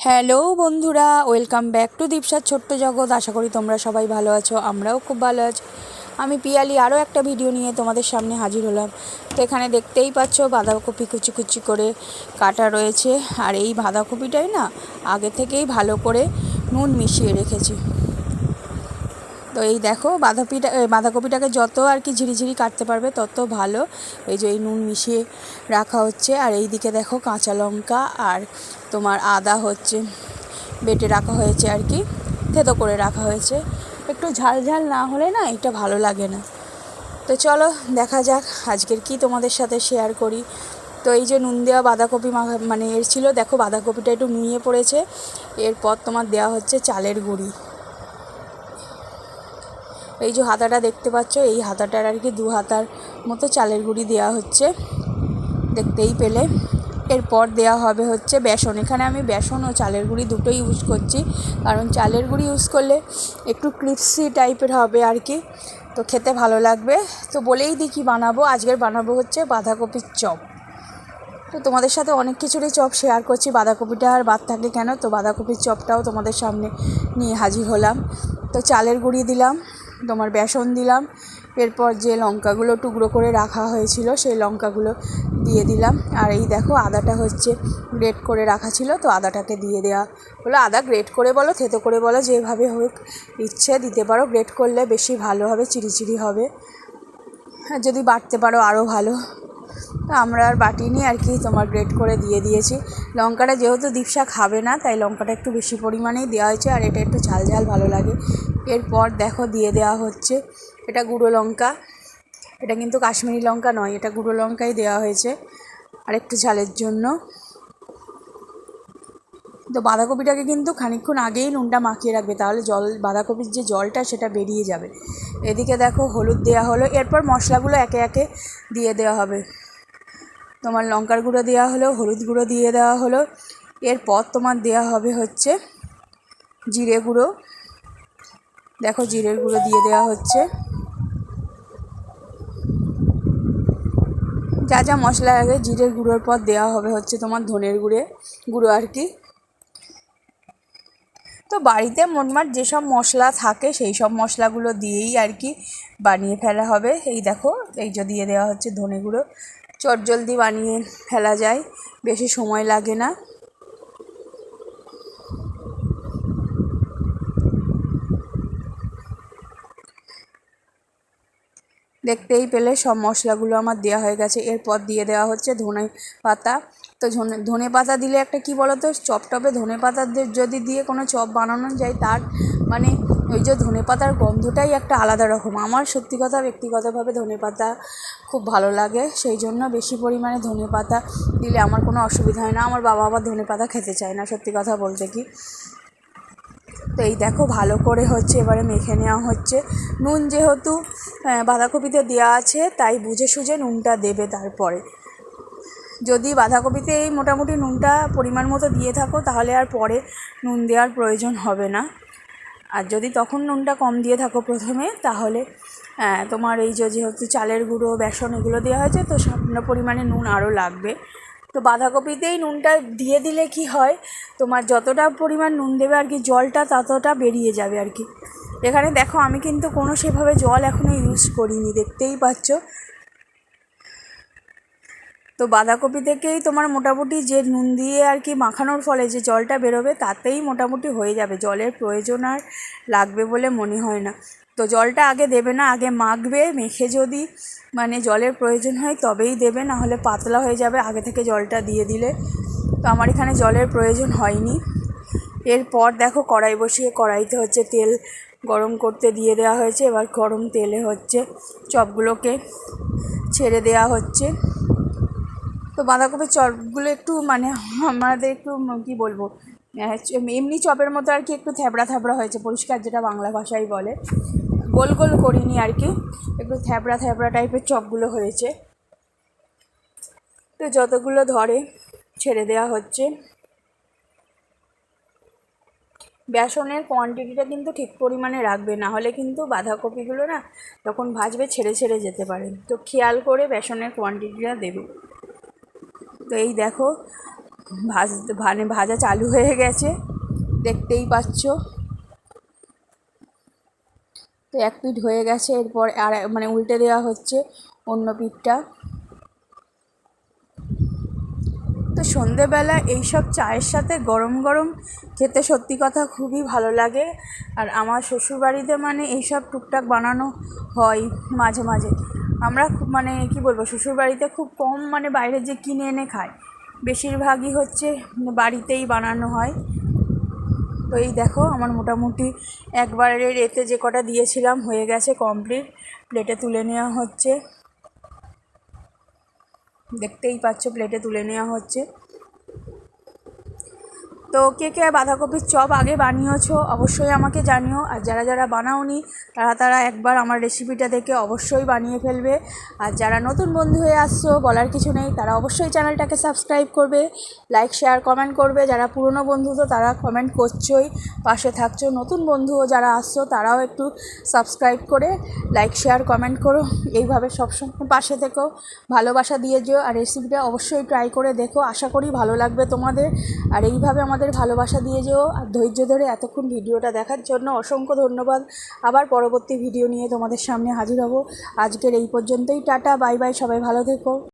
Hello বন্ধুরা, welcome back to দীপসার ছোট্ট জগৎ। আশা করি তোমরা সবাই ভালো আছো, আমরাও খুব ভালো আছি। আমি পিয়ালি আরও একটা ভিডিও নিয়ে তোমাদের সামনে হাজির হলাম। তো এখানে দেখতেই পাচ্ছ বাঁধাকপি কুচি কুচি করে কাটা রয়েছে। আর এই বাঁধাকপিটাই না আগে থেকেই ভালো করে নুন মিশিয়ে রেখেছি। তো এই দেখো বাঁধাকপিটাকে যত আর কি ঝিরিঝিরি কাটতে পারবে তত ভালো। এই যে এই নুন মিশিয়ে রাখা হচ্ছে। আর এই দিকে দেখো কাঁচা লঙ্কা আর তোমার আদা হচ্ছে বেটে রাখা হয়েছে আর কি, থেতো করে রাখা হয়েছে। একটু ঝাল ঝাল না হলে না এটা ভালো লাগে না। তো চলো দেখা যাক আজকের কি তোমাদের সাথে শেয়ার করি। তো এই যে নুন দেওয়া বাঁধাকপি মানে এর ছিল, দেখো বাঁধাকপিটা একটু নুয়ে পড়েছে। এরপর তোমার দেওয়া হচ্ছে চালের গুঁড়ি। এই যে হাতাটা দেখতে পাচ্ছ, এই হাতাটার আর কি 2 হাতার মতো চালের গুঁড়ি দেওয়া হচ্ছে, দেখতেই পেলে। এরপর দেওয়া হবে হচ্ছে বেসন। এখানে আমি বেসন ও চালের গুঁড়ি দুটোই ইউজ করছি, কারণ চালের গুঁড়ি ইউজ করলে একটু ক্রিপসি টাইপের হবে আর কি, তো খেতে ভালো লাগবে। তো বলেই দিই কী বানাবো। আজকের বানাবো হচ্ছে বাঁধাকপির চপ। তো তোমাদের সাথে অনেক কিছুরই চপ শেয়ার করছি, বাঁধাকপিটা আর বাদ থাকে কেন। তো বাঁধাকপির চপটাও তোমাদের সামনে নিয়ে হাজির হলাম। তো চালের গুঁড়ি দিলাম, তোমার বেসন দিলাম, এরপর যে লঙ্কাগুলো টুকরো করে রাখা হয়েছিল সেই লঙ্কাগুলো দিয়ে দিলাম। আর এই দেখো আদাটা হচ্ছে গ্রেট করে রাখা ছিল, তো আদাটাকে দিয়ে দেওয়া হলো। আদা গ্রেট করে বলো থেতো করে বলো, যেভাবে হোক ইচ্ছে দিতে পারো। গ্রেট করলে বেশি ভালো হবে, চিরিচিরি হবে। যদি বাটতে পারো আরও ভালো। তো আমরা আর বাটিনি আর কি, তোমার গ্রেট করে দিয়ে দিয়েছি। লঙ্কাটা যেহেতু দীপসা খাবে না, তাই লঙ্কাটা একটু বেশি পরিমাণেই দেওয়া হয়েছে, আর এটা একটু ঝাল ঝাল ভালো লাগে। এরপর দেখো দিয়ে দেওয়া হচ্ছে এটা গুঁড়ো লঙ্কা। এটা কিন্তু কাশ্মীরি লঙ্কা নয়, এটা গুঁড়ো লঙ্কাই দেওয়া হয়েছে আর একটু ঝালের জন্য। তো বাঁধাকপিটাকে কিন্তু খানিকক্ষণ আগেই নুনটা মাখিয়ে রাখবে, তাহলে বাঁধাকপির যে জলটা সেটা বেরিয়ে যাবে। এদিকে দেখো হলুদ দেওয়া হলো। এরপর মশলাগুলো একে একে দিয়ে দেওয়া হবে। তোমার লঙ্কার গুঁড়ো দেওয়া হলো, হলুদ গুঁড়ো দিয়ে দেওয়া হলো। এরপর তোমার দেওয়া হবে হচ্ছে জিরে গুঁড়ো। দেখো জিরের গুঁড়ো দিয়ে দেওয়া হচ্ছে। যা যা মশলা লাগে জিরের গুঁড়োর পর দেওয়া হবে হচ্ছে তোমার ধনের গুঁড়ো আর কি। তো বাড়িতে মোটমাট যেসব মশলা থাকে সেই সব মশলাগুলো দিয়েই আর কি বানিয়ে ফেলা হবে। এই দেখো এই যে দিয়ে দেওয়া হচ্ছে ধনে গুঁড়ো। চটজলদি বানিয়ে ফেলা যায়, বেশি সময় লাগে না। দেখতেই পেলে সব মশলাগুলো আমার দেওয়া হয়ে গেছে। এরপর দিয়ে দেওয়া হচ্ছে ধনে পাতা। তো ধনে পাতা দিলে একটা কি বলো তো, চপটপে ধনে পাতা যদি দিয়ে কোনো চপ বানানো যায়, তার মানে ওই যে ধনে পাতার গন্ধটাই একটা আলাদা রকম। আমার সত্যি কথা ব্যক্তিগতভাবে ধনে পাতা খুব ভালো লাগে, সেই জন্য বেশি পরিমাণে ধনে পাতা দিলে আমার কোনো অসুবিধা হয় না। আমার বাবা আবার ধনে পাতা খেতে চায় না, সত্যি কথা বলতে কি। তো এই দেখো ভালো করে হচ্ছে এবারে মেখে নেওয়া হচ্ছে। নুন যেহেতু বাঁধাকপিতে দেওয়া আছে, তাই বুঝে সুঝে নুনটা দেবে। তারপরে যদি বাঁধাকপিতে এই মোটামুটি নুনটা পরিমাণ মতো দিয়ে থাকো, তাহলে আর পরে নুন দেওয়ার প্রয়োজন হবে না। আর যদি তখন নুনটা কম দিয়ে থাকো প্রথমে, তাহলে তোমার এই যেহেতু চালের গুঁড়ো বেসন এগুলো দেওয়া হয়েছে, তো সামান্য পরিমাণে নুন আরও লাগবে। তো বাঁধাকপিতেই নুনটা দিয়ে দিলে কি হয়, তোমার যতটা পরিমাণ নুন দেবে আর কি জলটা ততটা বেরিয়ে যাবে আর কি। এখানে দেখো আমি কিন্তু কোনো সেভাবে জল এখনও ইউজ করিনি, দেখতেই পাচ্ছ। তো বাঁধাকপি থেকেই তোমার মোটামুটি যে নুন দিয়ে আর কি মাখানোর ফলে যে জলটা বেরোবে, তাতেই মোটামুটি হয়ে যাবে। জলের প্রয়োজন আর লাগবে বলে মনে হয় না। তো জলটা আগে দেবে না, আগে মাখবে। মেখে যদি মানে জলের প্রয়োজন হয় তবেই দেবে, না হলে পাতলা হয়ে যাবে আগে থেকে জলটা দিয়ে দিলে। তো আমার এখানে জলের প্রয়োজন হয়নি। এরপর দেখো কড়াই বসিয়ে কড়াইতে হচ্ছে তেল গরম করতে দিয়ে দেওয়া হয়েছে। এবার গরম তেলে হচ্ছে চপগুলোকে ছেড়ে দেওয়া হচ্ছে। তো বাঁধাকপির চপগুলো একটু মানে আমাদের একটু কী বলবো, এমনি চপের মতো আর কি একটু থ্যাবড়া থ্যাবড়া হয়েছে, পরিষ্কার যেটা বাংলা ভাষায় বলে। গোল গোল করিনি আর কি, একটু থ্যাবড়া থ্যাবড়া টাইপের চপগুলো হয়েছে। তো যতগুলো ধরে ছেড়ে দেওয়া হচ্ছে। বেসনের কোয়ান্টিটিটা কিন্তু ঠিক পরিমাণে রাখবে, না হলে কিন্তু বাঁধাকপিগুলো না তখন ভাজবে ছেড়ে ছেড়ে যেতে পারে। তো খেয়াল করে বেসনের কোয়ান্টিটিটা দেবে। তো এই দেখো ভাজা চালু হয়ে গেছে, দেখতেই পাচ্ছ। তো এক পিঠ হয়ে গেছে, এরপর আর উল্টে দেওয়া হচ্ছে অন্য পিঠটা। তো সন্ধেবেলা এইসব চায়ের সাথে গরম গরম খেতে সত্যি কথা খুবই ভালো লাগে। আর আমার শ্বশুরবাড়িতে এইসব টুকটাক বানানো হয় মাঝে মাঝে। আমরা খুব কী বলবো, শ্বশুরবাড়িতে খুব কম বাইরে যে কিনে এনে খাই, বেশিরভাগই হচ্ছে বাড়িতেই বানানো হয়। তো এই দেখো আমার মোটামুটি একবারের এতে যে কটা দিয়েছিলাম হয়ে গেছে কমপ্লিট, প্লেটে তুলে নেওয়া হচ্ছে। দেখতেই পাচ্ছ প্লেটে তুলে নেওয়া হচ্ছে। তো কে কে বাঁধাকপির চপ আগে বানিয়েছো অবশ্যই আমাকে জানিও, আর যারা যারা বানাওনি তারা একবার আমার রেসিপিটা দেখে অবশ্যই বানিয়ে ফেলবে। আর যারা নতুন বন্ধু হয়ে আসছো বলার কিছু নেই, তারা অবশ্যই চ্যানেলটাকে সাবস্ক্রাইব করবে, লাইক শেয়ার কমেন্ট করবে। যারা পুরনো বন্ধু তো তারা কমেন্ট করছোই, পাশে থাকছো। নতুন বন্ধুও যারা আসছো তারাও একটু সাবস্ক্রাইব করে লাইক শেয়ার কমেন্ট করো, এইভাবে সবসময় পাশে থেকেও ভালোবাসা দিয়ে যেও। আর রেসিপিটা অবশ্যই ট্রাই করে দেখো, আশা করি ভালো লাগবে তোমাদের। আর এইভাবে আমাদের ভালোবাসা দিয়ে যেও। আর ধৈর্য ধরে এতক্ষণ ভিডিওটা দেখার জন্য অসংখ্য ধন্যবাদ। আবার পরবর্তী ভিডিও নিয়ে তোমাদের সামনে হাজির হব। আজকের এই পর্যন্তই, টাটা বাই বাই, সবাই ভালো থেকো।